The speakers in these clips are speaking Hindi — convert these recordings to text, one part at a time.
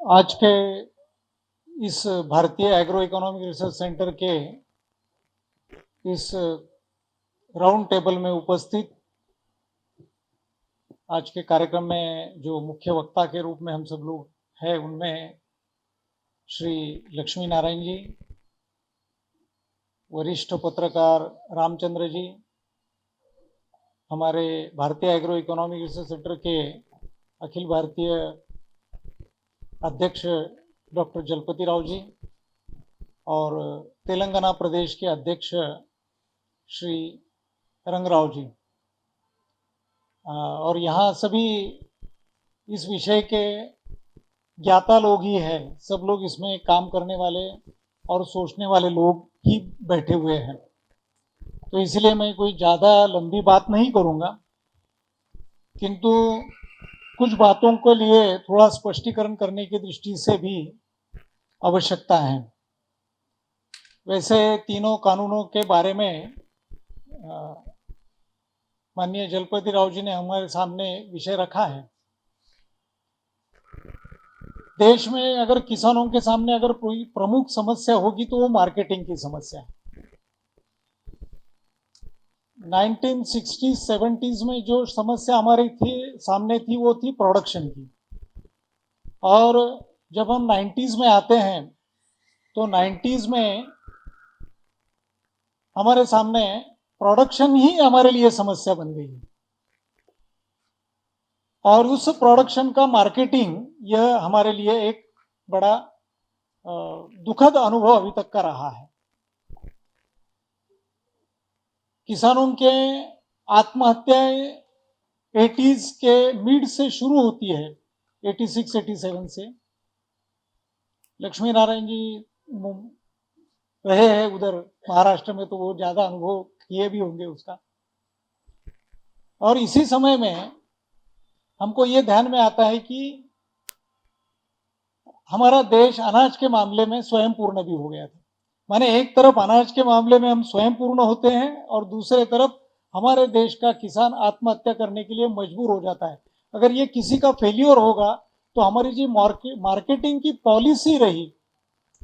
आज के इस भारतीय एग्रो इकोनॉमिक रिसर्च सेंटर के इस राउंड टेबल में उपस्थित आज के कार्यक्रम में जो मुख्य वक्ता के रूप में हम सब लोग हैं, उनमें श्री लक्ष्मी नारायण जी, वरिष्ठ पत्रकार रामचंद्र जी, हमारे भारतीय एग्रो इकोनॉमिक रिसर्च सेंटर के अखिल भारतीय अध्यक्ष डॉक्टर जलपति राव जी और तेलंगाना प्रदेश के अध्यक्ष श्री रंगराव जी, और यहाँ सभी इस विषय के ज्ञाता लोग ही हैं। सब लोग इसमें काम करने वाले और सोचने वाले लोग ही बैठे हुए हैं, तो इसलिए मैं कोई ज़्यादा लंबी बात नहीं करूँगा, किंतु कुछ बातों के लिए थोड़ा स्पष्टीकरण करने की दृष्टि से भी आवश्यकता है। वैसे तीनों कानूनों के बारे में माननीय जलपति राव जी ने हमारे सामने विषय रखा है। देश में अगर किसानों के सामने अगर कोई प्रमुख समस्या होगी तो वो मार्केटिंग की समस्या है। 1960s-70s में जो समस्या हमारी सामने थी वो थी प्रोडक्शन की, और जब हम 90s में आते हैं तो 90s में हमारे सामने प्रोडक्शन ही हमारे लिए समस्या बन गई है, और उस प्रोडक्शन का मार्केटिंग यह हमारे लिए एक बड़ा दुखद अनुभव अभी तक का रहा है। किसानों के आत्महत्याएं 80s के मिड से शुरू होती है, 86-87 से। लक्ष्मी नारायण जी रहे हैं उधर महाराष्ट्र में, तो वो ज़्यादा अनुभव किए भी होंगे उसका। और इसी समय में हमको ये ध्यान में आता है कि हमारा देश अनाज के मामले में स्वयं पूर्ण भी हो गया था। माने एक तरफ अनाज के मामले में हम स्वयं पूर्ण होते हैं और दूसरे तरफ हमारे देश का किसान आत्महत्या करने के लिए मजबूर हो जाता है। अगर ये किसी का फेल्योर होगा तो हमारी जो मार्केटिंग की पॉलिसी रही,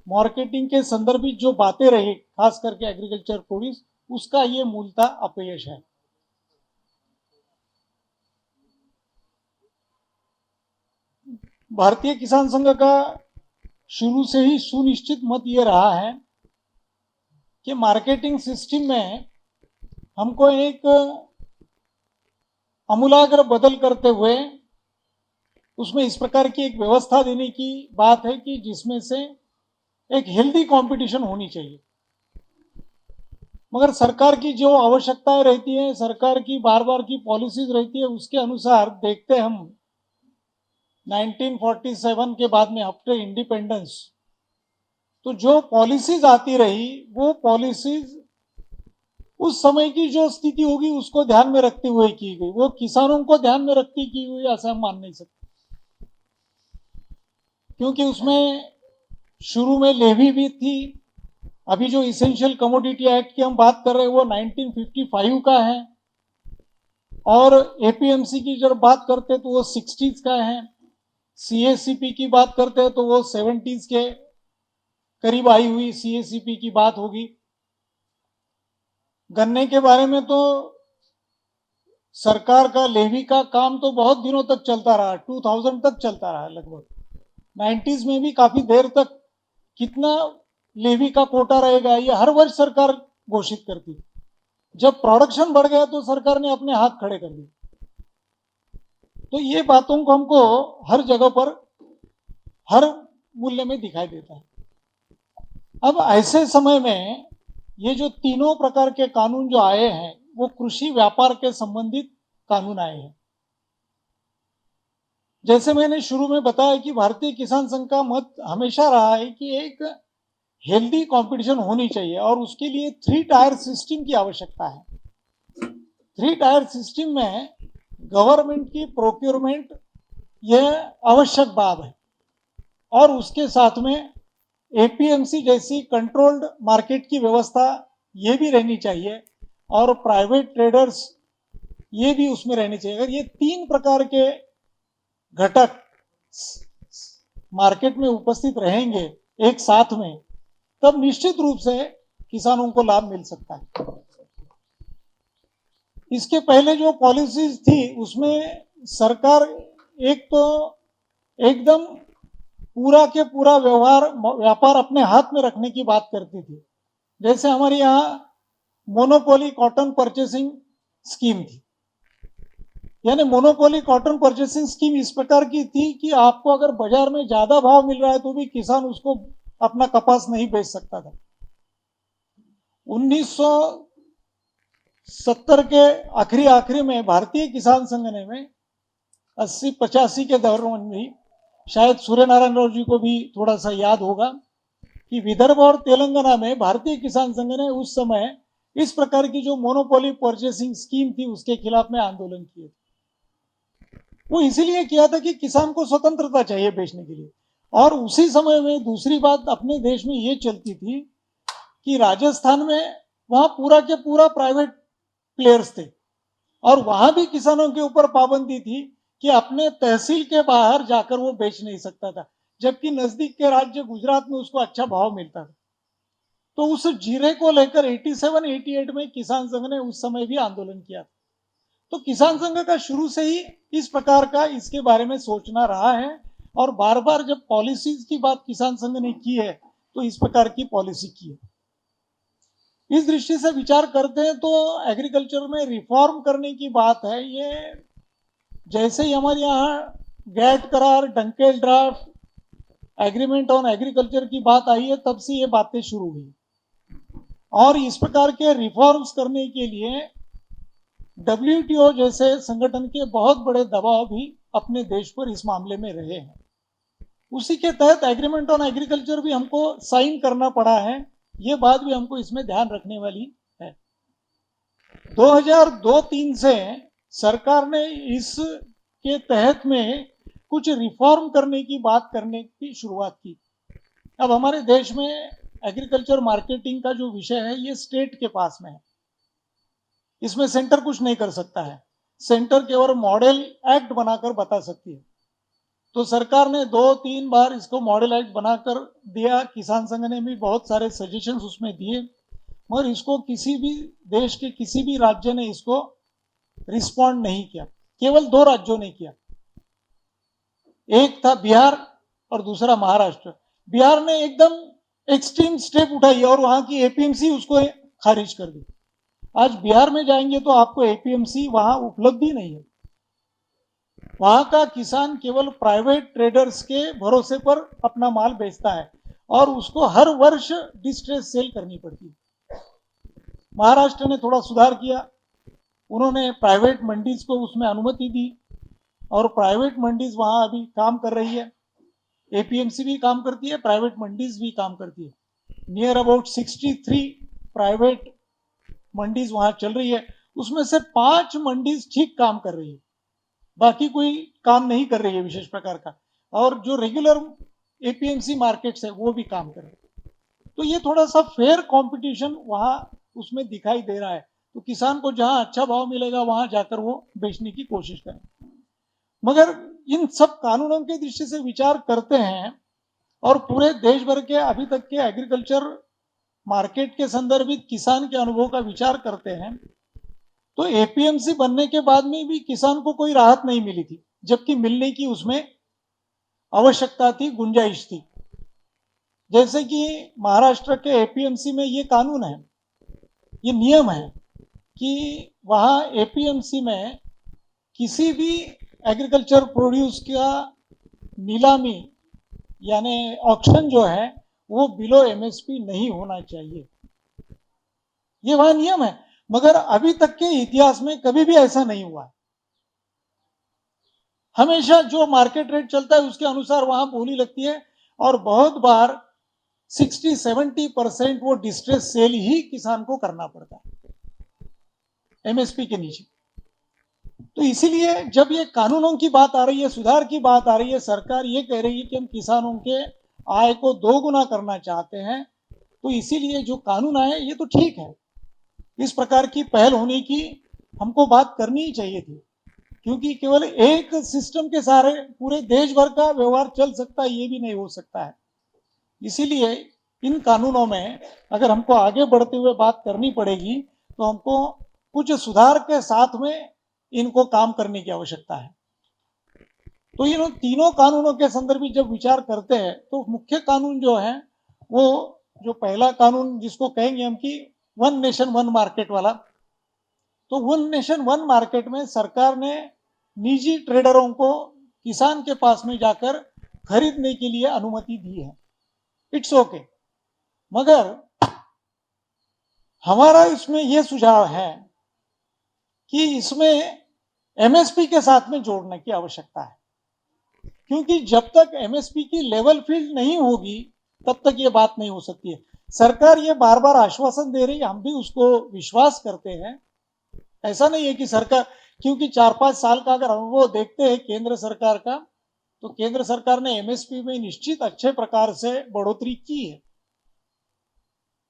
मार्केटिंग के संदर्भित जो बातें रही, खास करके एग्रीकल्चर प्रोड्यूस, उसका ये मूलतः अपयश है। भारतीय किसान संघ का शुरू से ही सुनिश्चित मत ये रहा है कि मार्केटिंग सिस्टम में हमको एक आमूलाग्र बदल करते हुए उसमें इस प्रकार की एक व्यवस्था देने की बात है कि जिसमें से एक हेल्दी कंपटीशन होनी चाहिए। मगर सरकार की जो आवश्यकताएं रहती है, सरकार की बार बार की पॉलिसीज रहती है, उसके अनुसार देखते हम 1947 के बाद में आफ्टर इंडिपेंडेंस तो जो पॉलिसीज आती रही वो पॉलिसीज उस समय की जो स्थिति होगी उसको ध्यान में रखते हुए की गई, वो किसानों को ध्यान में रखती की हुई ऐसा हम मान नहीं सकते, क्योंकि उसमें शुरू में लेवी भी थी। अभी जो इसेंशियल कमोडिटी एक्ट की हम बात कर रहे हैं वो 1955 का है, और एपीएमसी की जब बात करते हैं तो वो 60s का है, सीएसीपी की बात करते हैं तो वो 70s के करीब आई हुई सीएसीपी की बात होगी। गन्ने के बारे में तो सरकार का लेवी का काम तो बहुत दिनों तक चलता रहा, 2000 तक चलता रहा लगभग। 90s में भी काफी देर तक कितना लेवी का कोटा रहेगा ये हर वर्ष सरकार घोषित करती। जब प्रोडक्शन बढ़ गया तो सरकार ने अपने हाथ खड़े कर दिए। तो ये बातों को हमको हर जगह पर हर मूल्य में दिखाई देता है। अब ऐसे समय में ये जो तीनों प्रकार के कानून जो आए हैं वो कृषि व्यापार के संबंधित कानून आए हैं। जैसे मैंने शुरू में बताया कि भारतीय किसान संघ का मत हमेशा रहा है कि एक हेल्दी कंपटीशन होनी चाहिए और उसके लिए 3 टायर सिस्टम की आवश्यकता है। 3 टायर सिस्टम में गवर्नमेंट की प्रोक्योरमेंट यह आवश्यक बात है, और उसके साथ में एपीएमसी जैसी कंट्रोल्ड मार्केट की व्यवस्था ये भी रहनी चाहिए, और प्राइवेट ट्रेडर्स ये भी उसमें रहने चाहिए। अगर ये 3 प्रकार के घटक मार्केट में उपस्थित रहेंगे एक साथ में, तब निश्चित रूप से किसानों को लाभ मिल सकता है। इसके पहले जो पॉलिसीज थी उसमें सरकार एक तो एकदम पूरा के पूरा व्यापार अपने हाथ में रखने की बात करती थी। जैसे हमारे यहाँ मोनोपोली कॉटन परचेसिंग स्कीम थी, यानी मोनोपोली कॉटन परचेसिंग स्कीम इस प्रकार की थी कि आपको अगर बाजार में ज्यादा भाव मिल रहा है तो भी किसान उसको अपना कपास नहीं बेच सकता था। 1970 के आखिरी में भारतीय किसान संघ ने में 80-85 के दौरान भी, शायद सूर्य नारायण राव जी को भी थोड़ा सा याद होगा कि विदर्भ और तेलंगाना में भारतीय किसान संघ ने उस समय इस प्रकार की जो मोनोपोली परचेसिंग स्कीम थी उसके खिलाफ में आंदोलन किए। वो इसीलिए किया था कि किसान को स्वतंत्रता चाहिए बेचने के लिए। और उसी समय में दूसरी बात अपने देश में ये चलती थी कि राजस्थान में वहां पूरा के पूरा प्राइवेट प्लेयर्स थे और वहां भी किसानों के ऊपर पाबंदी थी कि अपने तहसील के बाहर जाकर वो बेच नहीं सकता था, जबकि नजदीक के राज्य गुजरात में उसको अच्छा भाव मिलता था। तो उस जीरे को लेकर 87-88 में किसान संघ ने उस समय भी आंदोलन किया। तो किसान संघ का शुरू से ही इस प्रकार का इसके बारे में सोचना रहा है और बार बार जब पॉलिसीज की बात किसान संघ ने की है तो इस प्रकार की पॉलिसी की है। इस दृष्टि से विचार करते हैं तो एग्रीकल्चर में रिफॉर्म करने की बात है। ये जैसे ही हमारे यहाँ गैट करार, Dunkel draft, agreement on agriculture की बात आई है, तब से ये बातें शुरू हुई और इस प्रकार के रिफॉर्म्स करने के लिए WTO जैसे संगठन के बहुत बड़े दबाव भी अपने देश पर इस मामले में रहे हैं। उसी के तहत एग्रीमेंट ऑन एग्रीकल्चर भी हमको साइन करना पड़ा है। ये बात भी हमको इसमें ध्यान रखने वाली है। 2002-03 से सरकार ने इसके तहत में कुछ रिफॉर्म करने की बात करने की शुरुआत की। अब हमारे देश में एग्रीकल्चर मार्केटिंग का जो विषय है ये स्टेट के पास में है, इसमें सेंटर कुछ नहीं कर सकता है। सेंटर केवल मॉडल एक्ट बनाकर बता सकती है। तो सरकार ने 2-3 बार इसको मॉडल एक्ट बनाकर दिया, किसान संघ ने भी बहुत सारे सजेशंस उसमें दिए, मगर इसको किसी भी देश के किसी भी राज्य ने इसको रिस्पॉन्ड नहीं किया। केवल 2 राज्यों ने किया, एक था बिहार और दूसरा महाराष्ट्र। बिहार ने एकदम एक्सट्रीम स्टेप उठाई और वहां की एपीएमसी उसको खारिज कर दी। आज बिहार में जाएंगे तो आपको एपीएमसी वहां उपलब्ध ही नहीं है। वहां का किसान केवल प्राइवेट ट्रेडर्स के भरोसे पर अपना माल बेचता है और उसको हर वर्ष डिस्ट्रेस सेल करनी पड़ती है। महाराष्ट्र ने थोड़ा सुधार किया, उन्होंने प्राइवेट मंडीज को उसमें अनुमति दी और प्राइवेट मंडीज वहां अभी काम कर रही है। एपीएमसी भी काम करती है, प्राइवेट मंडीज भी काम करती है। नियर अबाउट 63 प्राइवेट मंडीज वहां चल रही है, उसमें से 5 मंडीज ठीक काम कर रही है, बाकी कोई काम नहीं कर रही है विशेष प्रकार का। और जो रेगुलर एपीएमसी मार्केट्स है वो भी काम कर रहे हैं। तो ये थोड़ा सा फेयर कंपटीशन वहां उसमें दिखाई दे रहा है। तो किसान को जहां अच्छा भाव मिलेगा वहां जाकर वो बेचने की कोशिश करें। मगर इन सब कानूनों के दृष्टि से विचार करते हैं और पूरे देश भर के अभी तक के एग्रीकल्चर मार्केट के संदर्भित किसान के अनुभव का विचार करते हैं तो एपीएमसी बनने के बाद में भी किसान को कोई राहत नहीं मिली थी, जबकि मिलने की उसमें आवश्यकता थी, गुंजाइश थी। जैसे कि महाराष्ट्र के एपीएमसी में ये कानून है, ये नियम है कि वहां एपीएमसी में किसी भी एग्रीकल्चर प्रोड्यूस का नीलामी यानी ऑक्शन जो है वो बिलो एमएसपी नहीं होना चाहिए, ये वहां नियम है। मगर अभी तक के इतिहास में कभी भी ऐसा नहीं हुआ। हमेशा जो मार्केट रेट चलता है उसके अनुसार वहां बोली लगती है और बहुत बार 60-70% वो डिस्ट्रेस सेल ही किसान को करना पड़ता है एमएसपी के नीचे। तो इसीलिए जब ये कानूनों की बात आ रही है, सुधार की बात आ रही है, सरकार ये कह रही है कि हम किसानों के आय को 2 गुना करना चाहते हैं, तो इसीलिए जो कानून आए ये तो ठीक है। इस प्रकार की पहल होने की हमको बात करनी ही चाहिए थी। क्योंकि केवल एक सिस्टम के सहारे पूरे देश भर का व्यवहार चल सकता है, ये भी नहीं हो सकता है। इसीलिए इन कानूनों में अगर हमको आगे बढ़ते हुए बात करनी पड़ेगी तो हमको कुछ सुधार के साथ में इनको काम करने की आवश्यकता है। तो इन तीनों कानूनों के संदर्भ में जब विचार करते हैं तो मुख्य कानून जो है वो जो पहला कानून जिसको कहेंगे हम कि वन नेशन वन मार्केट वाला, तो वन नेशन वन मार्केट में सरकार ने निजी ट्रेडरों को किसान के पास में जाकर खरीदने के लिए अनुमति दी है। इट्स ओके, मगर हमारा इसमें यह सुझाव है कि इसमें एमएसपी के साथ में जोड़ने की आवश्यकता है, क्योंकि जब तक एमएसपी की लेवल फील्ड नहीं होगी तब तक ये बात नहीं हो सकती है। सरकार ये बार बार आश्वासन दे रही है, हम भी उसको विश्वास करते हैं। ऐसा नहीं है कि सरकार, क्योंकि 4-5 साल का अगर अनुभव देखते हैं केंद्र सरकार का, तो केंद्र सरकार ने एमएसपी में निश्चित अच्छे प्रकार से बढ़ोतरी की है।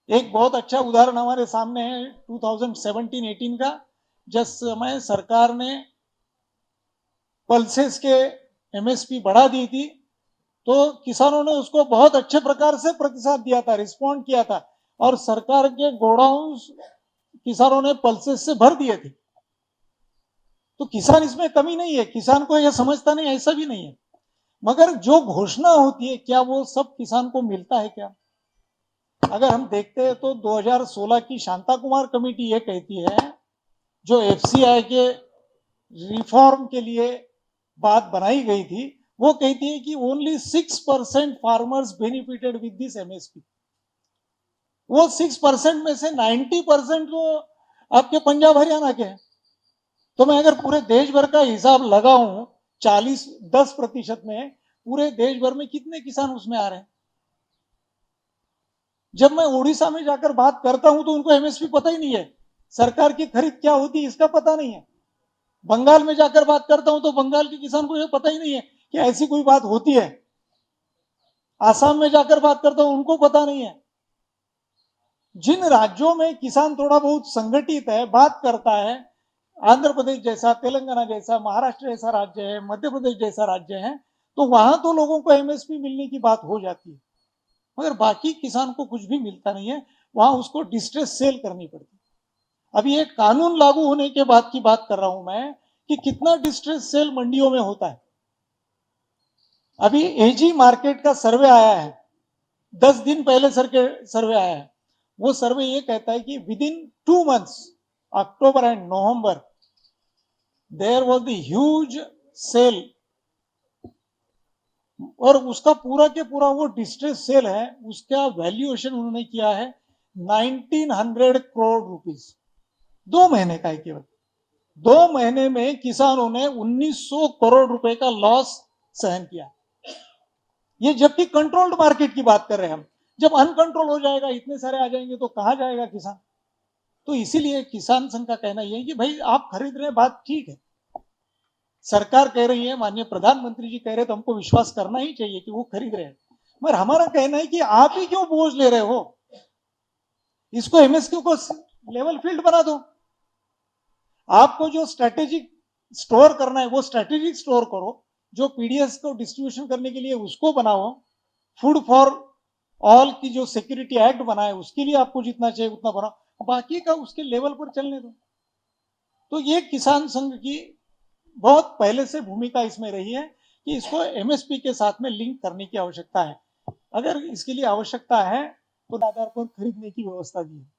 एक बहुत अच्छा उदाहरण हमारे सामने है 2017-18 का, जिस समय सरकार ने पल्सेस के एमएसपी बढ़ा दी थी, तो किसानों ने उसको बहुत अच्छे प्रकार से प्रतिसाद दिया था, रिस्पॉन्ड किया था, और सरकार के गोडाउन किसानों ने पल्सेस से भर दिए थे। तो किसान इसमें कमी नहीं है, किसान को यह समझता नहीं, ऐसा भी नहीं है, मगर जो घोषणा होती है क्या वो सब किसान को मिलता है क्या? अगर हम देखते हैं तो 2016 की शांता कुमार कमेटी ये कहती है, जो एफसीआई के रिफॉर्म के लिए बात बनाई गई थी, वो कहती है कि only 6% farmers benefited with this MSP. वो 6% में से 90% तो आपके पंजाब हरियाणा के हैं। तो मैं अगर पूरे देश भर का हिसाब लगाऊं 10% में, पूरे देश भर में कितने किसान उसमें आ रहे हैं? जब मैं उड़ीसा में जाकर बात करता हूं तो उनको एमएसपी पता ही नहीं है, सरकार की खरीद क्या होती है इसका पता नहीं है। बंगाल में जाकर बात करता हूं तो बंगाल के किसान को यह पता ही नहीं है कि ऐसी कोई बात होती है। आसाम में जाकर बात करता हूं, उनको पता नहीं है। जिन राज्यों में किसान थोड़ा बहुत संगठित है, बात करता है, आंध्र प्रदेश जैसा, तेलंगाना जैसा, महाराष्ट्र जैसा राज्य है, मध्य प्रदेश जैसा राज्य है, तो वहां तो लोगों को एमएसपी मिलने की बात हो जाती है, मगर बाकी किसान को कुछ भी मिलता नहीं है, वहां उसको डिस्ट्रेस सेल करनी पड़ती है। अभी एक कानून लागू होने के बाद की बात कर रहा हूं मैं कि कितना डिस्ट्रेस सेल मंडियों में होता है। अभी एजी मार्केट का सर्वे आया है, 10 दिन पहले सर्वे आया है। वो सर्वे ये कहता है कि within 2 months, October and November, there was the huge sale, और उसका पूरा के पूरा वो डिस्ट्रेस सेल है, उसका वैल्यूएशन उन्होंने किया है 1900 करोड़ रुपीस। 2 महीने का है केवल। 2 महीने में किसानों ने 1900 करोड़ रुपए का लॉस सहन किया। ये जबकि कंट्रोल्ड मार्केट की बात कर रहे हैं हम। जब अनकंट्रोल हो जाएगा, इतने सारे आ जाएंगे, तो कहां जाएगा किसान? तो इसीलिए किसान संघ का कहना यह है कि भाई आप खरीद रहे हैं, बात ठीक है, सरकार कह रही है, माननीय प्रधानमंत्री जी कह रहे, तो हमको विश्वास करना ही चाहिए कि वो खरीद रहे हैं। मगर हमारा कहना है कि आप ही क्यों बोझ ले रहे हो? इसको एमएसक्यू को लेवल फील्ड बना दो। आपको जो स्ट्रेटेजिक स्टोर करना है वो स्ट्रेटेजिक स्टोर करो, जो पीडीएस को डिस्ट्रीब्यूशन करने के लिए उसको बनाओ, फूड फॉर ऑल की जो सिक्योरिटी एक्ट बना है उसके लिए आपको जितना चाहिए उतना बनाओ, बाकी का उसके लेवल पर चलने दो। तो ये किसान संघ की बहुत पहले से भूमिका इसमें रही है कि इसको एमएसपी के साथ में लिंक करने की आवश्यकता है। अगर इसके लिए आवश्यकता है तो आधार पर खरीदने की व्यवस्था दी है।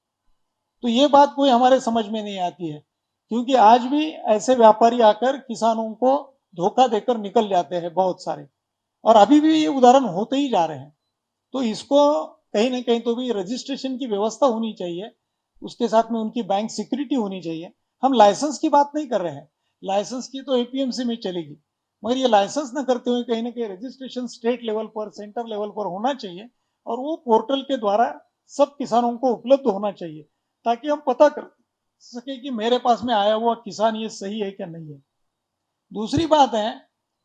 तो ये बात कोई हमारे समझ में नहीं आती है, क्योंकि आज भी ऐसे व्यापारी आकर किसानों को धोखा देकर निकल जाते हैं बहुत सारे, और अभी भी ये उदाहरण होते ही जा रहे हैं। तो इसको कहीं ना कहीं तो भी रजिस्ट्रेशन की व्यवस्था होनी चाहिए, उसके साथ में उनकी बैंक सिक्योरिटी होनी चाहिए। हम लाइसेंस की बात नहीं कर रहे हैं, लाइसेंस की तो एपीएमसी में चलेगी, मगर ये लाइसेंस न करते हुए कहीं ना कहीं रजिस्ट्रेशन स्टेट लेवल पर, सेंटर लेवल पर होना चाहिए, और वो पोर्टल के द्वारा सब किसानों को उपलब्ध होना चाहिए, ताकि हम पता कर सके कि मेरे पास में आया हुआ किसान ये सही है क्या नहीं है। दूसरी बात है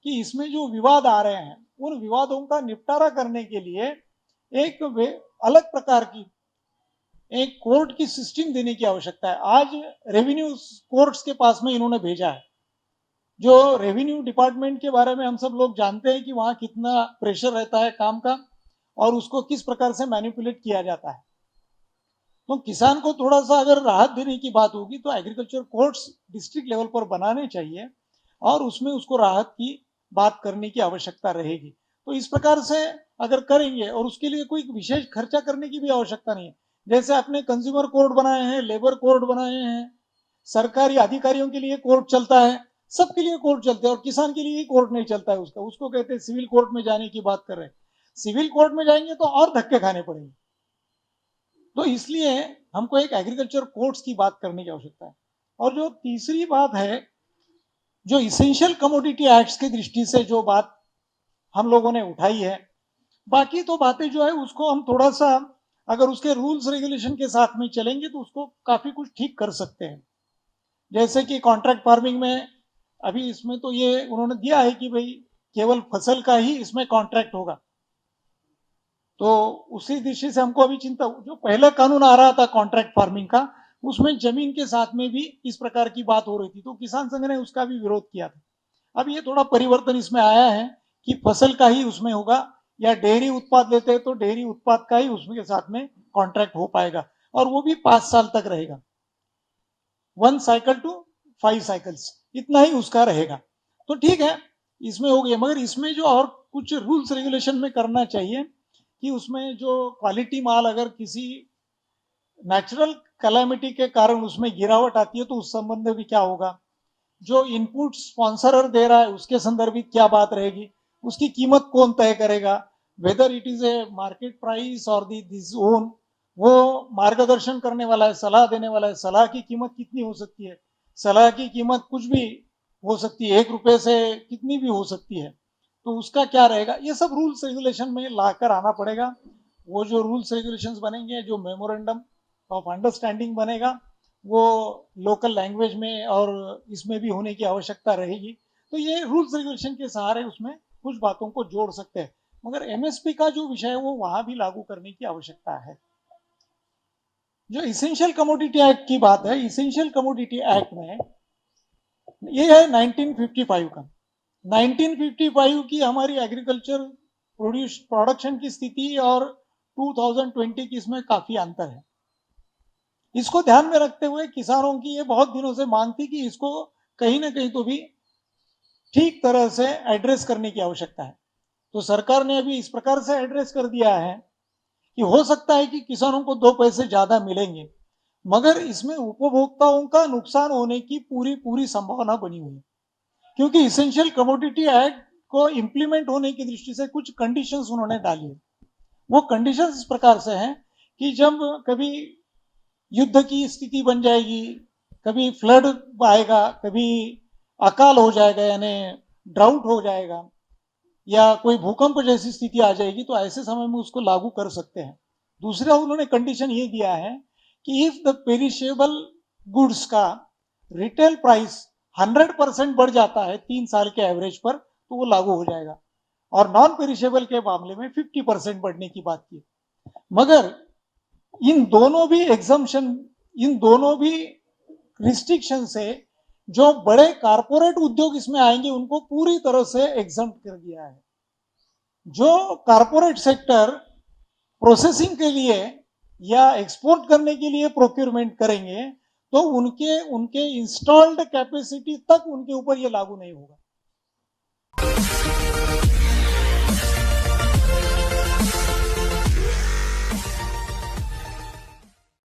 कि इसमें जो विवाद आ रहे हैं, उन विवादों का निपटारा करने के लिए एक अलग प्रकार की एक कोर्ट की सिस्टम देने की आवश्यकता है। आज रेवेन्यू कोर्ट्स के पास में इन्होंने भेजा है, जो रेवेन्यू डिपार्टमेंट के बारे में हम सब लोग जानते हैं कि वहां कितना प्रेशर रहता है काम का और उसको किस प्रकार से मैनिपुलेट किया जाता है। तो किसान को थोड़ा सा अगर राहत देने की बात होगी तो एग्रीकल्चर कोर्ट्स डिस्ट्रिक्ट लेवल पर बनाने चाहिए और उसमें उसको राहत की बात करने की आवश्यकता रहेगी। तो इस प्रकार से अगर करेंगे और उसके लिए कोई विशेष खर्चा करने की भी आवश्यकता नहीं है। जैसे आपने कंज्यूमर कोर्ट बनाए हैं, लेबर कोर्ट बनाए हैं, सरकारी अधिकारियों के लिए कोर्ट चलता है, सबके लिए कोर्ट चलते हैं और किसान के लिए ही कोर्ट नहीं चलता है उसका, उसको कहते हैं सिविल कोर्ट में जाने की बात कर रहे हैं। सिविल कोर्ट में जाएंगे तो और धक्के खाने पड़ेंगे। तो इसलिए हमको एक एग्रीकल्चर कोर्ट्स की बात करने की आवश्यकता है। और जो तीसरी बात है, जो इसेंशियल कमोडिटी एक्ट्स की दृष्टि से जो बात हम लोगों ने उठाई है, बाकी तो बातें जो है उसको हम थोड़ा सा अगर उसके रूल्स रेगुलेशन के साथ में चलेंगे तो उसको काफी कुछ ठीक कर सकते हैं। जैसे कि कॉन्ट्रैक्ट फार्मिंग में अभी इसमें तो ये उन्होंने दिया है कि भाई केवल फसल का ही इसमें कॉन्ट्रैक्ट होगा। तो उसी दृष्टि से हमको अभी चिंता, जो पहला कानून आ रहा था कॉन्ट्रैक्ट फार्मिंग का, उसमें जमीन के साथ में भी इस प्रकार की बात हो रही थी, तो किसान संघ ने उसका भी विरोध किया था। अब ये थोड़ा परिवर्तन इसमें आया है कि फसल का ही उसमें होगा, या डेयरी उत्पाद लेते हैं तो डेयरी उत्पाद का ही उसके साथ में कॉन्ट्रैक्ट हो पाएगा और वो भी 5 साल तक रहेगा। 1 साइकिल टू 5 साइकिल्स इतना ही उसका रहेगा। तो ठीक है, इसमें हो गया, मगर इसमें जो और कुछ रूल्स रेगुलेशन में करना चाहिए कि उसमें जो क्वालिटी माल अगर किसी नेचुरल कैलामिटी के कारण उसमें गिरावट आती है तो उस संबंध में क्या होगा, जो इनपुट स्पॉन्सरर दे रहा है उसके संदर्भित क्या बात रहेगी, उसकी कीमत कौन तय करेगा, whether it is a market price और दिस ओन, वो मार्गदर्शन करने वाला है, सलाह देने वाला है, सलाह की कीमत कितनी हो सकती है, सलाह की कीमत कुछ भी हो सकती है, 1 रुपए से कितनी भी हो सकती है, तो उसका क्या रहेगा, ये सब रूल्स रेगुलेशन में लाकर आना पड़ेगा। वो जो रूल्स रेगुलेशंस बनेंगे, जो मेमोरेंडम ऑफ अंडरस्टैंडिंग बनेगा, वो लोकल लैंग्वेज में और इसमें भी होने की आवश्यकता रहेगी। तो ये रूल्स रेगुलेशन के सहारे उसमें कुछ बातों को जोड़ सकते हैं, मगर एमएसपी का जो विषय है वो वहां भी लागू करने की आवश्यकता है। जो इसेंशियल कमोडिटी एक्ट की बात है, इसेंशियल कमोडिटी एक्ट में ये है 1955 का। 1955 की हमारी एग्रीकल्चर प्रोडक्शन की स्थिति और 2020 की इसमें काफी अंतर है। इसको ध्यान में रखते हुए किसानों की ये बहुत दिनों से मांग थी कि इसको कहीं ना कहीं तो भी ठीक तरह से एड्रेस करने की आवश्यकता है। तो सरकार ने अभी इस प्रकार से एड्रेस कर दिया है कि हो सकता है कि किसानों को 2 पैसे ज्यादा मिलेंगे, मगर इसमें उपभोक्ताओं का नुकसान होने की पूरी पूरी संभावना बनी हुई है, क्योंकि इसेंशियल कमोडिटी एक्ट को इंप्लीमेंट होने की दृष्टि से कुछ कंडीशंस उन्होंने डाली है। वो कंडीशंस इस प्रकार से हैं कि जब कभी युद्ध की स्थिति बन जाएगी, कभी फ्लड आएगा, कभी अकाल हो जाएगा यानी ड्राउट हो जाएगा, या कोई भूकंप जैसी स्थिति आ जाएगी, तो ऐसे समय में उसको लागू कर सकते हैं। दूसरा उन्होंने कंडीशन ये दिया है कि इफ द पेरिशेबल गुड्स का रिटेल प्राइस 100% बढ़ जाता है 3 साल के एवरेज पर, तो वो लागू हो जाएगा, और नॉन पेरिशेबल के मामले में 50% बढ़ने की बात की। मगर इन दोनों भी एग्जम्पशन, इन दोनों भी रिस्ट्रिक्शन से जो बड़े कारपोरेट उद्योग इसमें आएंगे उनको पूरी तरह से एग्जम्प्ट कर दिया है। जो कारपोरेट सेक्टर प्रोसेसिंग के लिए या एक्सपोर्ट करने के लिए प्रोक्योरमेंट करेंगे तो उनके इंस्टॉल्ड कैपेसिटी तक उनके ऊपर ये लागू नहीं होगा।